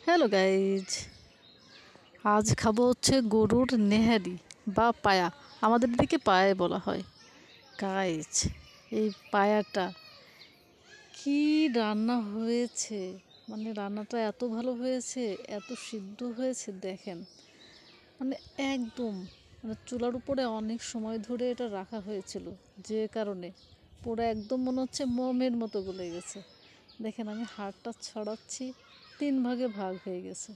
Hello guys, আজ খাবো হচ্ছে গরুর নেহারি বা পায়া। আমাদের দিকে পায়া বলা হয়। গাইজ, এই পায়াটা কি রান্না হয়েছে, মানে রান্নাটা এত ভালো হয়েছে, এত সিদ্ধ হয়েছে দেখেন। মানে একদম চুলার উপরে অনেক সময় ধরে এটা রাখা হয়েছিল, যে কারণে পুরো একদম মনে হচ্ছে মোমের মতো গলে গেছে। দেখেন আমি হাড়টা ছড়াচ্ছি, 3 ভাগে ভাগ হয়ে গেছে।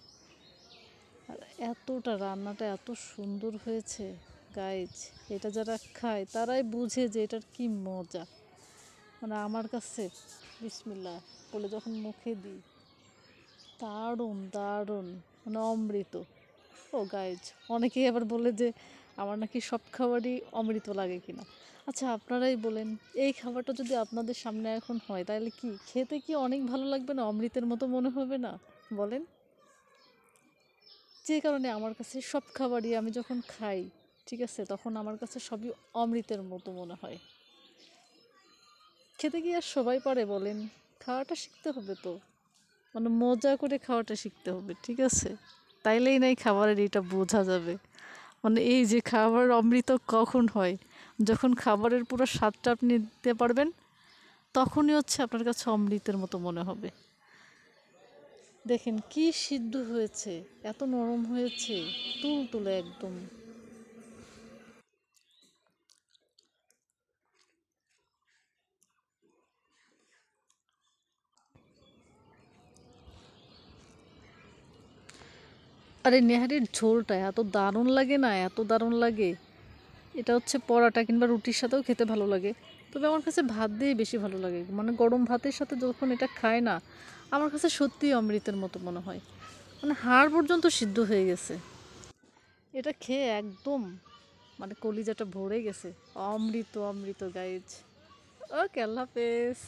আর এতটা রান্নাটা এত সুন্দর হয়েছে গাইজ, এটা যারা খায় তারাই বুঝে যে এটার কি মজা। মানে আমার কাছে বিসমিল্লাহ বলে যখন মুখে দিই, দারুণ দারুণ, মানে অমৃত। ও গাইজ, অনেকেই আবার বলে যে আমার নাকি সব খাবারই অমৃত লাগে কিনা। আচ্ছা আপনারাই বলেন, এই খাবারটা যদি আপনাদের সামনে এখন হয় তাহলে কি খেতে কি অনেক ভালো লাগবে না, অমৃতের মতো মনে হবে না বলেন? যে কারণে আমার কাছে সব খাবারই আমি যখন খাই, ঠিক আছে, তখন আমার কাছে সবই অমৃতের মতো মনে হয়। খেতে কি আর সবাই পারে বলেন? খাওয়াটা শিখতে হবে তো, মানে মজা করে খাওয়াটা শিখতে হবে, ঠিক আছে? তাইলেই নাই খাবারের এটা বোঝা যাবে। মানে এই যে খাবার অমৃত কখন হয়, যখন খাবারের পুরো স্বাদটা আপনি নিতে পারবেন, তখনই হচ্ছে আপনার কাছে অমৃতের মতো মনে হবে। দেখেন কি সিদ্ধ হয়েছে, এত নরম হয়েছে, তুলতুলে একদম। আর এই নেহারির ঝোলটা এত দারুণ লাগে না, এত দারুণ লাগে। এটা হচ্ছে পরাটা কিংবা রুটির সাথেও খেতে ভালো লাগে, তবে আমার কাছে ভাত দিয়ে বেশি ভালো লাগে। মানে গরম ভাতের সাথে যখন এটা খায় না, আমার কাছে সত্যিই অমৃতের মতো মনে হয়। মানে হাড় পর্যন্ত সিদ্ধ হয়ে গেছে। এটা খেয়ে একদম মানে কলিজাটা ভরে গেছে। অমৃত অমৃত গাইজ। ওকে, আল্লাহ হাফেজ।